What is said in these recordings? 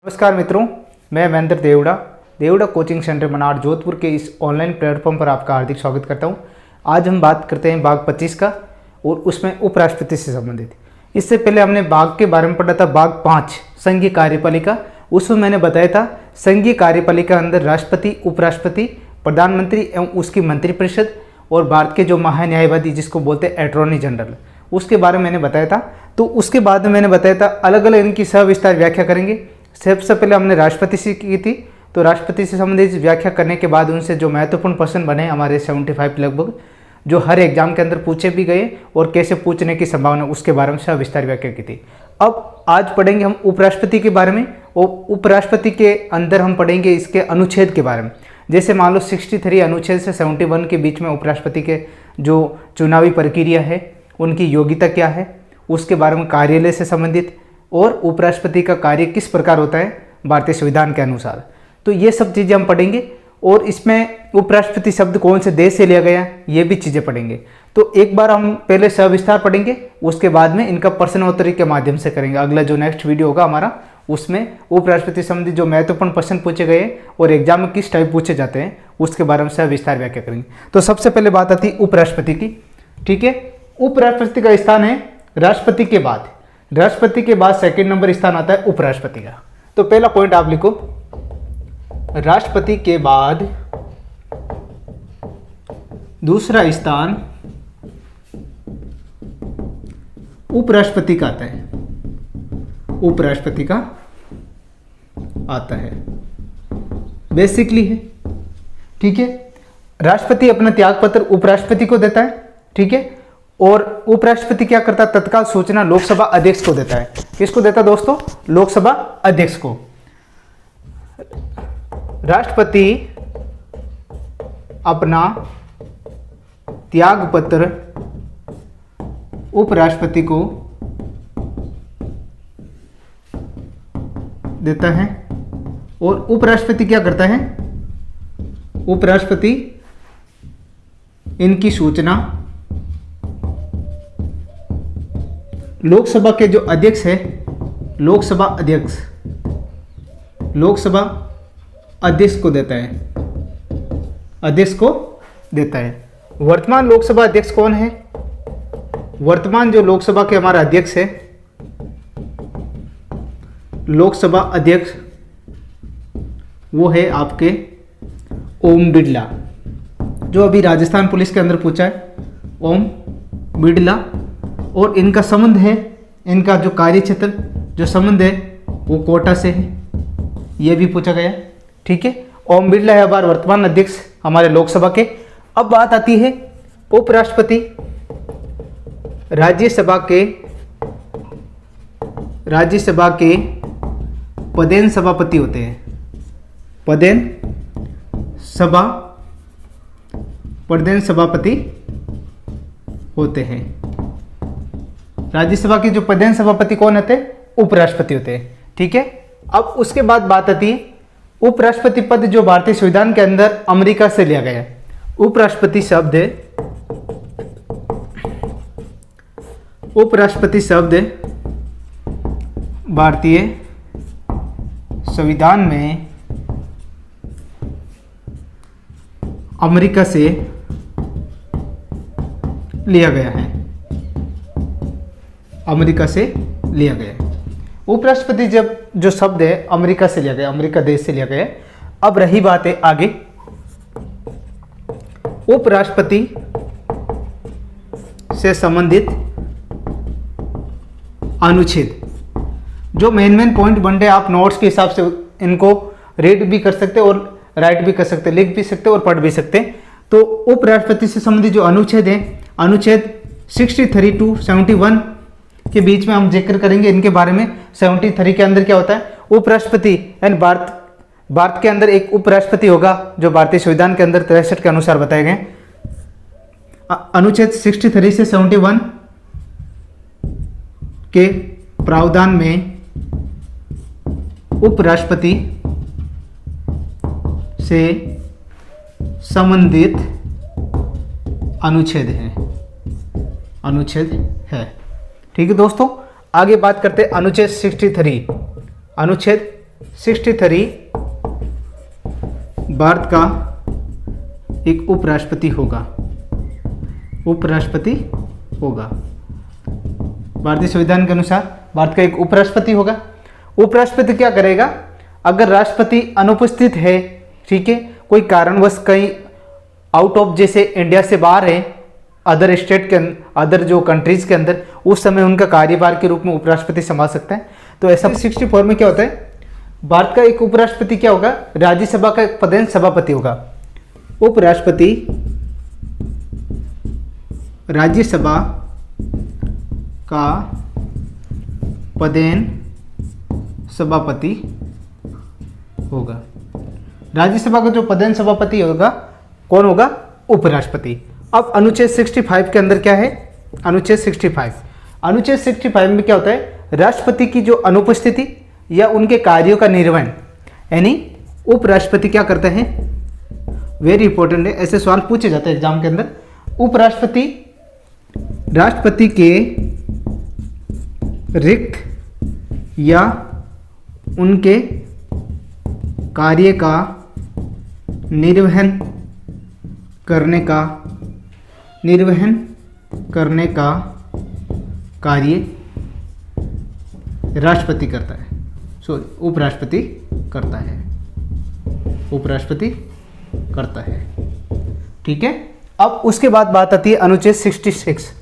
नमस्कार मित्रों, मैं महेंद्र देवड़ा कोचिंग सेंटर मनार जोधपुर के इस ऑनलाइन प्लेटफॉर्म पर आपका हार्दिक स्वागत करता हूं। आज हम बात करते हैं भाग 25 का और उसमें उपराष्ट्रपति से संबंधित। इससे पहले हमने भाग के बारे में पढ़ा था, भाग 5 संघीय कार्यपालिका। उसमें मैंने बताया था संघीय कार्यपालिका अंदर राष्ट्रपति, उपराष्ट्रपति, प्रधानमंत्री एवं उसकी मंत्रिपरिषद और भारत के जो महान्यायवादी जिसको बोलते हैं अटॉर्नी जनरल, उसके बारे में मैंने बताया था। तो उसके बाद में मैंने बताया था अलग अलग इनकी सविस्तार व्याख्या करेंगे। सबसे पहले हमने राष्ट्रपति से की थी, तो राष्ट्रपति से संबंधित व्याख्या करने के बाद उनसे जो महत्वपूर्ण प्रश्न बने हमारे 75 लगभग, जो हर एग्जाम के अंदर पूछे भी गए और कैसे पूछने की संभावना, उसके बारे में सविस्तार व्याख्या की थी। अब आज पढ़ेंगे हम उपराष्ट्रपति के बारे में, और उपराष्ट्रपति के अंदर हम पढ़ेंगे इसके अनुच्छेद के बारे में। जैसे मान लो 63 अनुच्छेद से 71 के बीच में उपराष्ट्रपति के जो चुनावी प्रक्रिया है, उनकी योग्यता क्या है, उसके बारे में, कार्यालय से संबंधित, और उपराष्ट्रपति का कार्य किस प्रकार होता है भारतीय संविधान के अनुसार। तो ये सब चीज़ें हम पढ़ेंगे, और इसमें उपराष्ट्रपति शब्द कौन से देश से लिया गया ये भी चीज़ें पढ़ेंगे। तो एक बार हम पहले सविस्तार पढ़ेंगे, उसके बाद में इनका प्रश्नोत्तरी के माध्यम से करेंगे। अगला जो नेक्स्ट वीडियो होगा हमारा, उसमें उपराष्ट्रपति संबंधी जो महत्वपूर्ण प्रश्न पूछे गए और एग्जाम में किस टाइप पूछे जाते हैं उसके बारे में सविस्तार व्याख्या करेंगे। तो सबसे पहले बात आती है उपराष्ट्रपति की। ठीक है, उपराष्ट्रपति का स्थान है राष्ट्रपति के बाद। राष्ट्रपति के बाद सेकंड नंबर स्थान आता है उपराष्ट्रपति का। तो पहला पॉइंट आप लिखो, राष्ट्रपति के बाद दूसरा स्थान उपराष्ट्रपति का आता है। उपराष्ट्रपति का आता है, बेसिकली है। ठीक है, राष्ट्रपति अपना त्यागपत्र उपराष्ट्रपति को देता है। ठीक है, और उपराष्ट्रपति क्या करता है, तत्काल सूचना लोकसभा अध्यक्ष को देता है। किसको देता है दोस्तों? लोकसभा अध्यक्ष को। राष्ट्रपति अपना त्यागपत्र उपराष्ट्रपति को देता है, और उपराष्ट्रपति क्या करता है? उपराष्ट्रपति इनकी सूचना लोकसभा के जो अध्यक्ष है, लोकसभा अध्यक्ष को देता है। अध्यक्ष को देता है। वर्तमान लोकसभा अध्यक्ष कौन है? वर्तमान जो लोकसभा के हमारा अध्यक्ष है, लोकसभा अध्यक्ष, वो है आपके ओम बिड़ला, जो अभी राजस्थान पुलिस के अंदर पूछा है, ओम बिड़ला। और इनका संबंध है, इनका जो कार्यक्षेत्र, जो संबंध है वो कोटा से है, ये भी पूछा गया। ठीक है, ओम बिड़ला है हमारे वर्तमान अध्यक्ष हमारे लोकसभा के। अब बात आती है उपराष्ट्रपति राज्यसभा के पदेन सभापति होते हैं। पदेन सभापति होते हैं। राज्यसभा के जो पदेन सभापति कौन होते हैं? उपराष्ट्रपति होते हैं। ठीक है, अब उसके बाद बात आती है उपराष्ट्रपति पद जो भारतीय संविधान के अंदर अमेरिका से लिया गया है। उपराष्ट्रपति शब्द भारतीय संविधान में अमेरिका से लिया गया है। अमेरिका से लिया गया है। उपराष्ट्रपति जब जो शब्द है अमेरिका से लिया गया, अमेरिका देश से लिया गया है। अब रही बात है आगे, उपराष्ट्रपति से संबंधित अनुच्छेद, जो मेन पॉइंट बन रहे, आप नोट्स के हिसाब से इनको रीड भी कर सकते और राइट भी कर सकते, लिख भी सकते और पढ़ भी सकते। तो उपराष्ट्रपति से संबंधित जो अनुच्छेद है, अनुच्छेद 63 to 71 के बीच में हम जिक्र करेंगे इनके बारे में। 73 के अंदर क्या होता है? उपराष्ट्रपति, यानी भारत के अंदर एक उपराष्ट्रपति होगा, जो भारतीय संविधान के अंदर 63 के अनुसार बताए गए। अनुच्छेद 63 से 71 के प्रावधान में उपराष्ट्रपति से संबंधित अनुच्छेद है। ठीक है दोस्तों, आगे बात करते हैं अनुच्छेद 63। अनुच्छेद 63 भारत का एक उपराष्ट्रपति होगा, उपराष्ट्रपति होगा। भारतीय संविधान के अनुसार भारत का एक उपराष्ट्रपति होगा। उपराष्ट्रपति क्या करेगा? अगर राष्ट्रपति अनुपस्थित है, ठीक है, कोई कारणवश कहीं आउट ऑफ, जैसे इंडिया से बाहर है, अदर स्टेट के अदर जो कंट्रीज के अंदर, उस समय उनका कार्यभार के रूप में उपराष्ट्रपति संभाल सकता है। तो ऐसा 64 में क्या होता है? भारत का एक उपराष्ट्रपति क्या होगा? राज्यसभा का एक पदेन सभापति होगा। उपराष्ट्रपति राज्यसभा का पदेन सभापति होगा। राज्यसभा का जो पदेन सभापति होगा कौन होगा? उपराष्ट्रपति। अब अनुच्छेद 65 के अंदर क्या है? अनुच्छेद 65, अनुच्छेद 65 में क्या होता है? राष्ट्रपति की जो अनुपस्थिति या उनके कार्यों का निर्वहन, यानी उपराष्ट्रपति क्या करते हैं? वेरी इंपॉर्टेंट है, ऐसे सवाल पूछे जाते हैं एग्जाम के अंदर। उपराष्ट्रपति राष्ट्रपति के रिक्त या उनके कार्य का निर्वहन करने का कार्य राष्ट्रपति करता है, सॉरी उपराष्ट्रपति करता है, उपराष्ट्रपति करता है, ठीक है। अब उसके बाद बात आती है अनुच्छेद 66।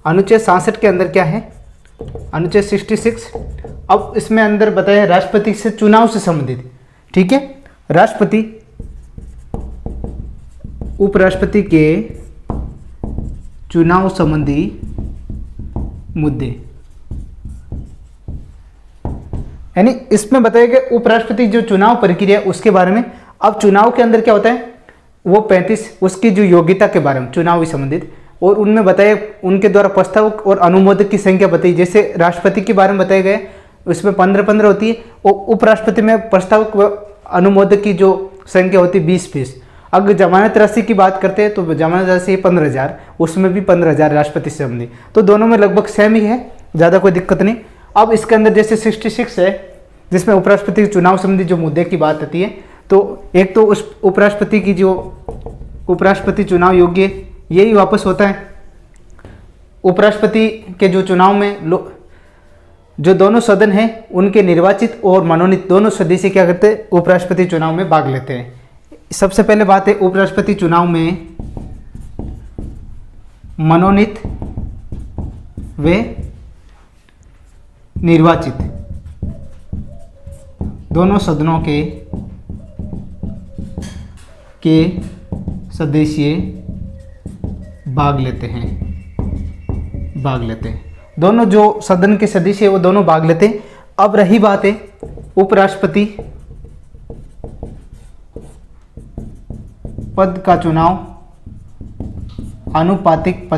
अनुच्छेद 66 के अंदर क्या है? अनुच्छेद 66, अब इसमें अंदर बताया राष्ट्रपति से चुनाव से संबंधित, ठीक है। राष्ट्रपति उपराष्ट्रपति के चुनाव संबंधी मुद्दे, यानी इसमें बताया गया उपराष्ट्रपति जो चुनाव प्रक्रिया उसके बारे में। अब चुनाव के अंदर क्या होता है? वो 35 उसकी जो योग्यता के बारे में चुनाव से संबंधित, और उनमें बताया उनके द्वारा प्रस्तावक और अनुमोदक की संख्या बताई। जैसे राष्ट्रपति के बारे में बताया गया उसमें 15-15 होती है, और उपराष्ट्रपति में प्रस्तावक व अनुमोदक की जो संख्या होती है 20-20। अगर जमानत राशि की बात करते हैं तो जमानत राशि 15,000, उसमें भी 15,000 राष्ट्रपति से संबंधी, तो दोनों में लगभग सेम ही है, ज़्यादा कोई दिक्कत नहीं। अब इसके अंदर जैसे 66 है जिसमें उपराष्ट्रपति के चुनाव संबंधी जो मुद्दे की बात आती है, तो एक तो उस उपराष्ट्रपति की जो उपराष्ट्रपति चुनाव योग्य, यही वापस होता है। उपराष्ट्रपति के जो चुनाव में जो दोनों सदन हैं उनके निर्वाचित और मनोनीत दोनों सदस्य क्या करते हैं? उपराष्ट्रपति चुनाव में भाग लेते हैं। सबसे पहले बात है उपराष्ट्रपति चुनाव में मनोनीत वे निर्वाचित दोनों सदनों के सदस्य भाग लेते हैं, दोनों जो सदन के सदस्य है वो दोनों भाग लेते हैं। अब रही बात है उपराष्ट्रपति पद का चुनाव आनुपातिक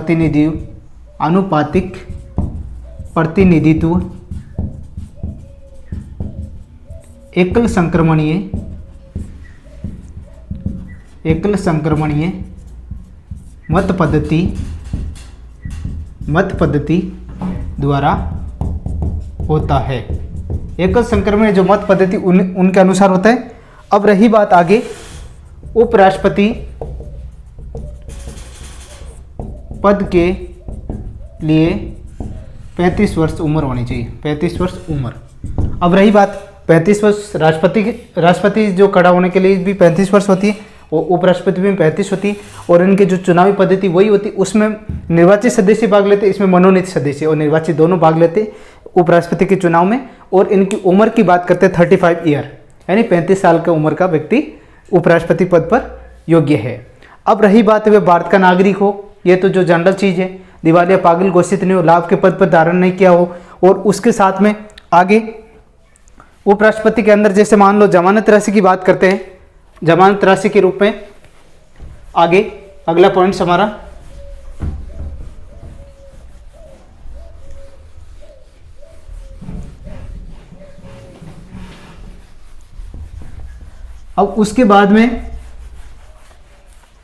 प्रतिनिधित्व एकल संक्रमणीय मत पद्धति द्वारा होता है। एकल संक्रमण जो मत पद्धति उनके अनुसार होता है। अब रही बात आगे, उपराष्ट्रपति पद के लिए 35 वर्ष उम्र होनी चाहिए, 35 वर्ष उम्र। अब रही बात 35 वर्ष राष्ट्रपति जो खड़ा होने के लिए भी 35 वर्ष होती है, और उपराष्ट्रपति में 35 होती है, और इनके जो चुनावी पद्धति वही होती है। उसमें निर्वाचित सदस्य भाग लेते, इसमें मनोनीत सदस्य और निर्वाचित दोनों भाग लेते उपराष्ट्रपति के चुनाव में। और इनकी उम्र की बात करते हैं 35 ईयर, यानी 35 साल की उम्र का व्यक्ति उपराष्ट्रपति पद पर योग्य है। अब रही बात वे भारत का नागरिक हो, ये तो जो जनरल चीज़ है, दिवालिया पागल घोषित नहीं हो, लाभ के पद पर धारण नहीं किया हो, और उसके साथ में आगे उपराष्ट्रपति के अंदर जैसे मान लो जमानत राशि की बात करते हैं, जमानत राशि के रूप में आगे अगला पॉइंट हमारा अब उसके बाद में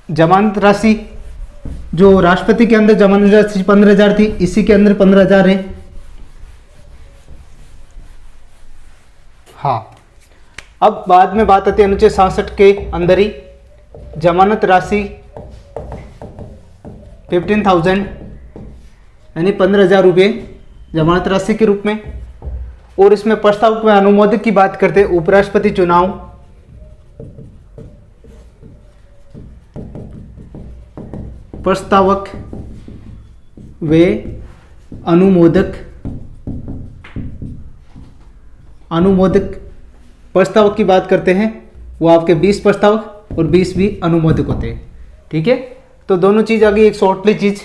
जमानत राशि जो राष्ट्रपति के अंदर जमानत राशि 15,000 थी, इसी के अंदर 15,000 है। हाँ, अब बाद में बात आती है अनुच्छेद 67 के अंदर ही जमानत राशि 15,000 यानी 15,000 रुपये जमानत राशि के रूप में। और इसमें प्रस्तावक में अनुमोदक की बात करते हैं, उपराष्ट्रपति चुनाव प्रस्तावक वे अनुमोदक प्रस्तावक की बात करते हैं, वो आपके 20 प्रस्तावक और 20 भी अनुमोदक होते हैं। ठीक है, तो दोनों चीज़ आ गई एक शॉर्टली चीज़।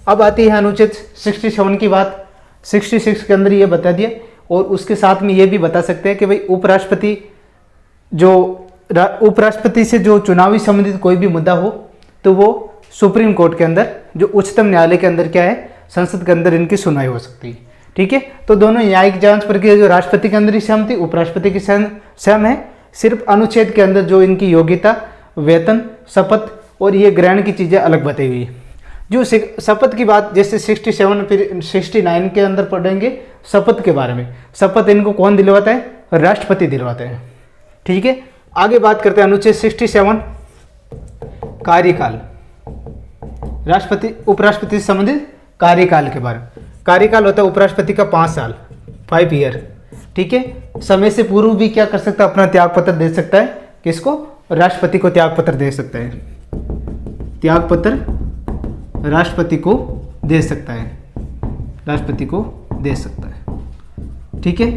अब आती है अनुच्छेद 67 की बात। 66 के अंदर ये बता दिया, और उसके साथ में ये भी बता सकते हैं कि भाई उपराष्ट्रपति से जो चुनावी संबंधित कोई भी मुद्दा हो तो वो सुप्रीम कोर्ट के अंदर, जो उच्चतम न्यायालय के अंदर क्या है, संसद के अंदर इनकी सुनवाई हो सकती है। ठीक है, तो दोनों न्यायिक जांच प्रक्रिया जो राष्ट्रपति के अंदर ही सहम थी, उपराष्ट्रपति की सहम है। सिर्फ अनुच्छेद के अंदर जो इनकी योग्यता, वेतन, शपथ और ये ग्रहण की चीज़ें अलग बताई हुई है। जो शपथ की बात जैसे 67 फिर 69 के अंदर पढ़ेंगे शपथ के बारे में। शपथ इनको कौन दिलवाता है? राष्ट्रपति दिलवाते हैं। ठीक है, आगे बात करते हैं अनुच्छेद 67 कार्यकाल, राष्ट्रपति उपराष्ट्रपति से संबंधित कार्यकाल के बारे में। कार्यकाल होता है उपराष्ट्रपति का 5 साल, 5 ईयर। ठीक है, समय से पूर्व भी क्या कर सकता है, अपना त्यागपत्र दे सकता है। किसको? राष्ट्रपति को त्यागपत्र दे सकता है। त्यागपत्र राष्ट्रपति को दे सकता है, राष्ट्रपति को दे सकता है। ठीक है,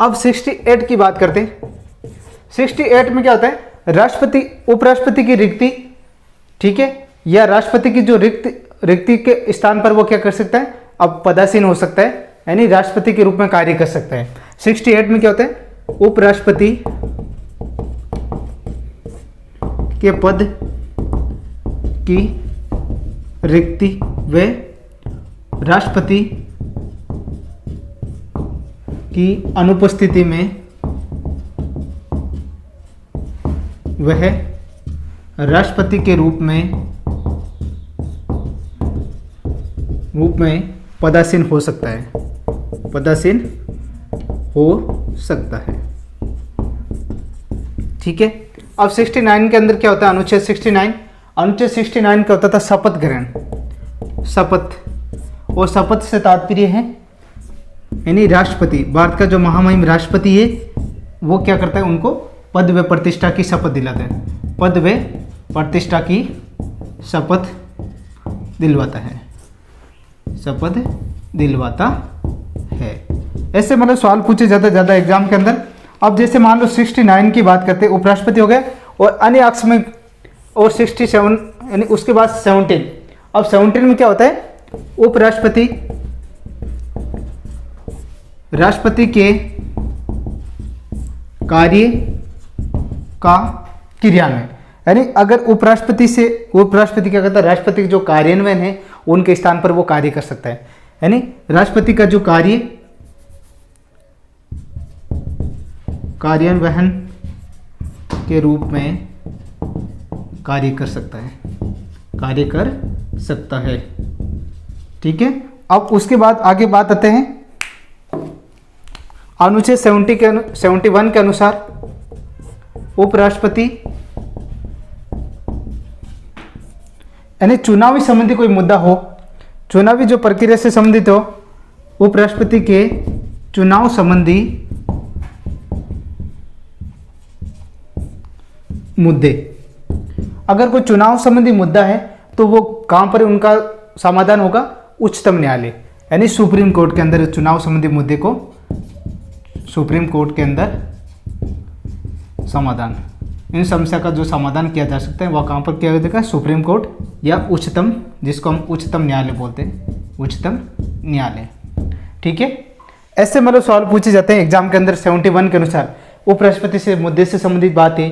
अब 68 की बात करते हैं। 68 में क्या होता है? राष्ट्रपति उपराष्ट्रपति की रिक्ति, ठीक है, या राष्ट्रपति की जो रिक्ति के स्थान पर वो क्या कर सकता है? अब पदासीन हो सकता है, यानी राष्ट्रपति के रूप में कार्य कर सकता है। 68 में क्या होता है? उपराष्ट्रपति के पद की रिक्ति व राष्ट्रपति की अनुपस्थिति में वह राष्ट्रपति के रूप में पदासीन हो सकता है, पदासीन हो सकता है। ठीक है, अब 69 के अंदर क्या होता है? अनुच्छेद 69, अनुच्छेद 69 क्या होता था? शपथ ग्रहण, शपथ। और शपथ से तात्पर्य है यानी राष्ट्रपति, भारत का जो महामहिम राष्ट्रपति है वो क्या करता है? उनको पद व प्रतिष्ठा की शपथ दिलाता है, पद व प्रतिष्ठा की शपथ दिलवाता है, शपथ दिलवाता है। ऐसे मतलब सवाल पूछे जाते ज़्यादा एग्जाम के अंदर। अब जैसे मान लो 69 की बात करते हैं, उपराष्ट्रपति हो गए, और अन्य अक्ष में और 67 यानी उसके बाद 17। अब 17 में क्या होता है? उपराष्ट्रपति राष्ट्रपति के कार्य का क्रियान्वयन, यानी अगर उपराष्ट्रपति क्या करता है? राष्ट्रपति के जो कार्यान्वयन है उनके स्थान पर वो कार्य कर सकता है, यानी राष्ट्रपति का जो कार्यान्वयन के रूप में कार्य कर सकता है, ठीक है। अब उसके बाद आगे बात आते हैं अनुच्छेद 71 के अनुसार उपराष्ट्रपति यानी चुनावी संबंधी कोई मुद्दा हो, चुनावी जो प्रक्रिया से संबंधित हो, उपराष्ट्रपति के चुनाव संबंधी मुद्दे, अगर कोई चुनाव संबंधी मुद्दा है तो वो कहाँ पर उनका समाधान होगा? उच्चतम न्यायालय यानी सुप्रीम कोर्ट के अंदर चुनाव संबंधी मुद्दे को सुप्रीम कोर्ट के अंदर समाधान, इन समस्या का जो समाधान किया जा सकता है वह कहाँ पर किया जाएगा? सुप्रीम कोर्ट या उच्चतम, जिसको हम उच्चतम न्यायालय बोलते हैं, उच्चतम न्यायालय, ठीक है। ऐसे मतलब सवाल पूछे जाते हैं एग्जाम के अंदर 71 के अनुसार उपराष्ट्रपति से मुद्दे से संबंधित बात है,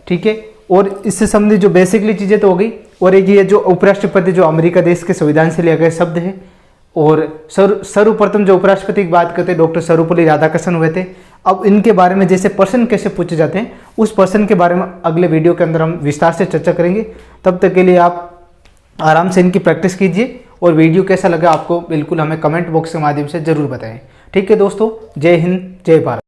ठीक है। और इससे संबंधित जो बेसिकली चीज़ें तो हो गई, और एक ये जो उपराष्ट्रपति जो अमेरिका देश के संविधान से लिया गया शब्द है, और सर्वप्रथम जो उपराष्ट्रपति की बात करते हैं डॉक्टर सर्वपल्ली राधाकृष्णन हुए थे। अब इनके बारे में जैसे प्रश्न कैसे पूछे जाते हैं उस प्रश्न के बारे में अगले वीडियो के अंदर हम विस्तार से चर्चा करेंगे। तब तक के लिए आप आराम से इनकी प्रैक्टिस कीजिए, और वीडियो कैसा लगा आपको बिल्कुल हमें कमेंट बॉक्स के माध्यम से ज़रूर बताएं। ठीक है दोस्तों, जय हिंद, जय भारत।